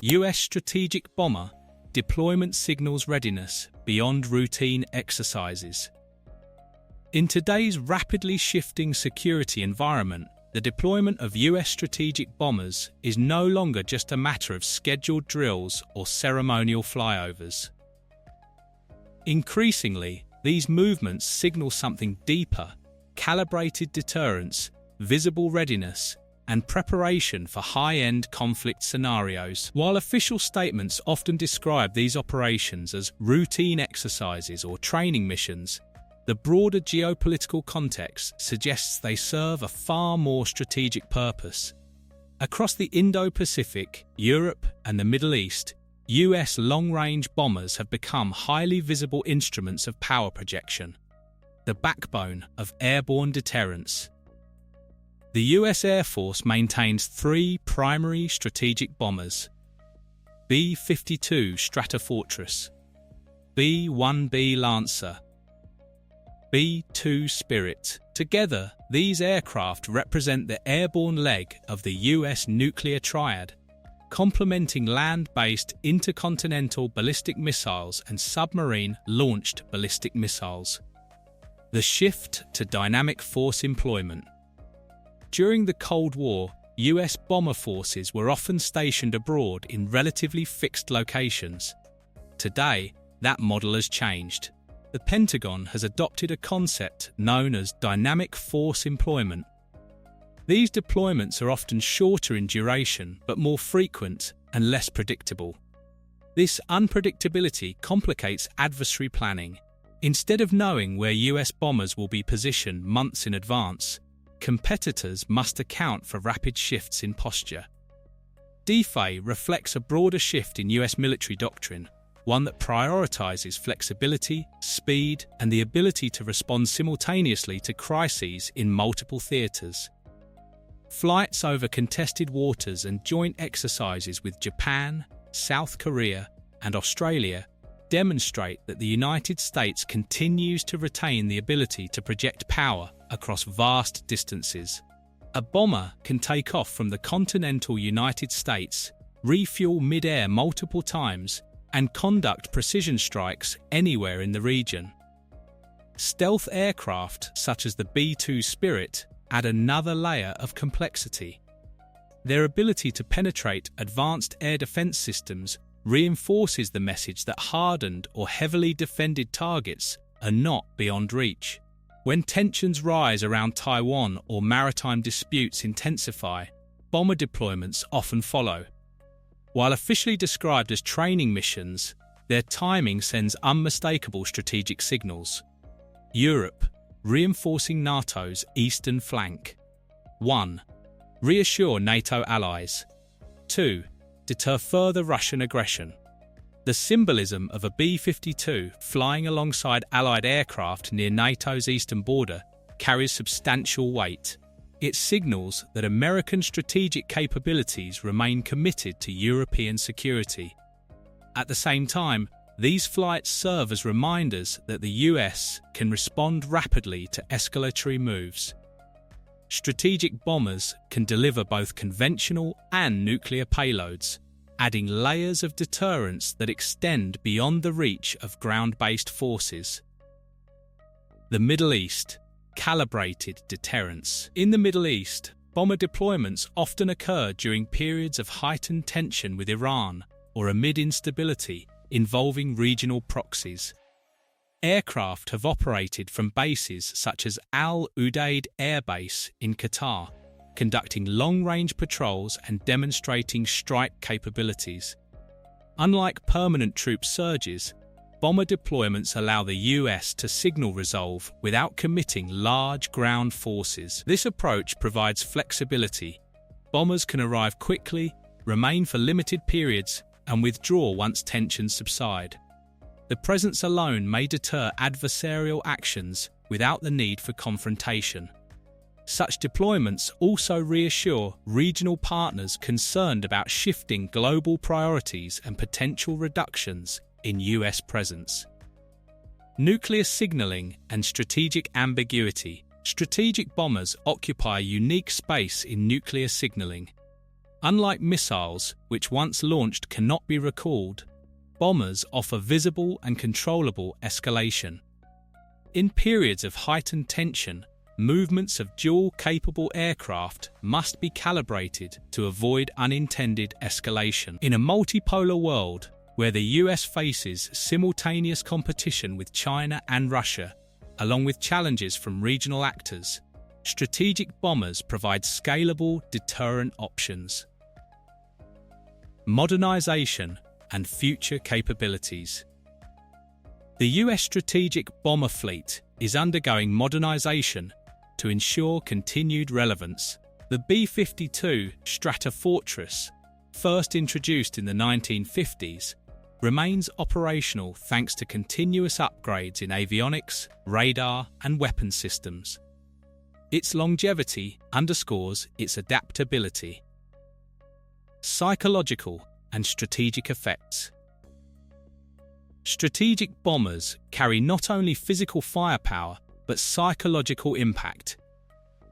U.S. strategic bomber deployment signals readiness beyond routine exercises. In today's rapidly shifting security environment, the deployment of U.S. strategic bombers is no longer just a matter of scheduled drills or ceremonial flyovers. Increasingly, these movements signal something deeper: calibrated deterrence, visible readiness, and preparation for high-end conflict scenarios. While official statements often describe these operations as routine exercises or training missions, the broader geopolitical context suggests they serve a far more strategic purpose. Across the Indo-Pacific, Europe, and the Middle East, US long-range bombers have become highly visible instruments of power projection, the backbone of airborne deterrence. The US Air Force maintains three primary strategic bombers: B-52 Stratofortress, B-1B Lancer, B-2 Spirit. Together, these aircraft represent the airborne leg of the US nuclear triad, complementing land-based intercontinental ballistic missiles and submarine-launched ballistic missiles. The shift to dynamic force employment. During the Cold War, US bomber forces were often stationed abroad in relatively fixed locations. Today, that model has changed. The Pentagon has adopted a concept known as dynamic force employment. These deployments are often shorter in duration but more frequent and less predictable. This unpredictability complicates adversary planning. Instead of knowing where US bombers will be positioned months in advance, competitors must account for rapid shifts in posture. DFA reflects a broader shift in US military doctrine, one that prioritizes flexibility, speed, and the ability to respond simultaneously to crises in multiple theaters. Flights over contested waters and joint exercises with Japan, South Korea, and Australia demonstrate that the United States continues to retain the ability to project power across vast distances. A bomber can take off from the continental United States, refuel mid-air multiple times, and conduct precision strikes anywhere in the region. Stealth aircraft such as the B-2 Spirit add another layer of complexity. Their ability to penetrate advanced air defense systems reinforces the message that hardened or heavily defended targets are not beyond reach. When tensions rise around Taiwan or maritime disputes intensify, bomber deployments often follow. While officially described as training missions, their timing sends unmistakable strategic signals. Europe, reinforcing NATO's eastern flank. 1. Reassure NATO allies. 2. Deter further Russian aggression. The symbolism of a B-52 flying alongside Allied aircraft near NATO's eastern border carries substantial weight. It signals that American strategic capabilities remain committed to European security. At the same time, these flights serve as reminders that the US can respond rapidly to escalatory moves. Strategic bombers can deliver both conventional and nuclear payloads, adding layers of deterrence that extend beyond the reach of ground-based forces. The Middle East. Calibrated deterrence. In the Middle East, bomber deployments often occur during periods of heightened tension with Iran or amid instability involving regional proxies. Aircraft have operated from bases such as Al Udeid Air Base in Qatar, conducting long-range patrols and demonstrating strike capabilities. Unlike permanent troop surges, bomber deployments allow the US to signal resolve without committing large ground forces. This approach provides flexibility. Bombers can arrive quickly, remain for limited periods, and withdraw once tensions subside. The presence alone may deter adversarial actions without the need for confrontation. Such deployments also reassure regional partners concerned about shifting global priorities and potential reductions in US presence. Nuclear signaling and strategic ambiguity. Strategic bombers occupy a unique space in nuclear signaling. Unlike missiles, which once launched cannot be recalled, bombers offer visible and controllable escalation. In periods of heightened tension, movements of dual-capable aircraft must be calibrated to avoid unintended escalation. In a multipolar world, where the US faces simultaneous competition with China and Russia, along with challenges from regional actors, strategic bombers provide scalable deterrent options. Modernization and future capabilities. The US strategic bomber fleet is undergoing modernization to ensure continued relevance. The B-52 Stratofortress, first introduced in the 1950s, remains operational thanks to continuous upgrades in avionics, radar, and weapon systems. Its longevity underscores its adaptability. Psychological and strategic effects. Strategic bombers carry not only physical firepower but psychological impact.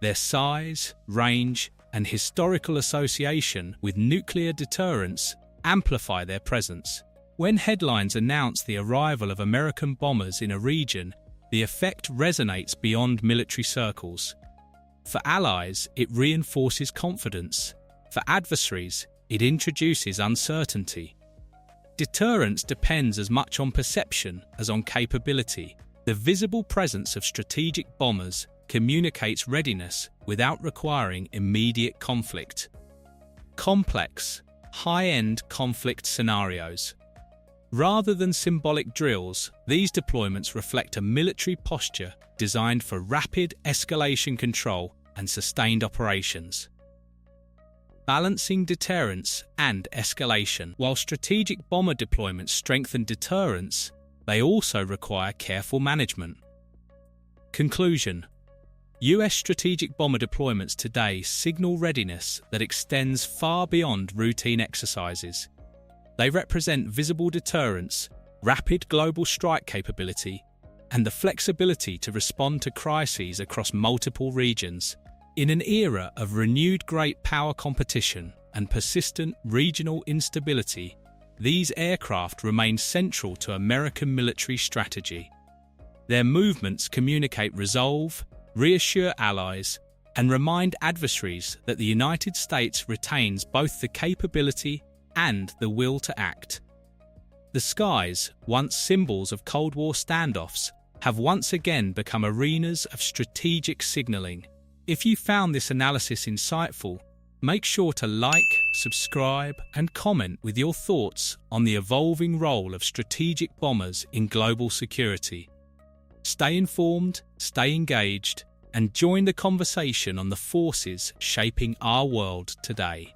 Their size, range, and historical association with nuclear deterrence amplify their presence. When headlines announce the arrival of American bombers in a region, the effect resonates beyond military circles. For allies, it reinforces confidence. For adversaries, it introduces uncertainty. Deterrence depends as much on perception as on capability. The visible presence of strategic bombers communicates readiness without requiring immediate conflict. Complex, high-end conflict scenarios. Rather than symbolic drills, these deployments reflect a military posture designed for rapid escalation control and sustained operations. Balancing deterrence and escalation. While strategic bomber deployments strengthen deterrence, they also require careful management. Conclusion: US strategic bomber deployments today signal readiness that extends far beyond routine exercises. They represent visible deterrence, rapid global strike capability, and the flexibility to respond to crises across multiple regions. In an era of renewed great power competition and persistent regional instability, these aircraft remain central to American military strategy. Their movements communicate resolve, reassure allies, and remind adversaries that the United States retains both the capability and the will to act. The skies, once symbols of Cold War standoffs, have once again become arenas of strategic signaling. If you found this analysis insightful, make sure to like, subscribe, and comment with your thoughts on the evolving role of strategic bombers in global security. Stay informed, stay engaged, and join the conversation on the forces shaping our world today.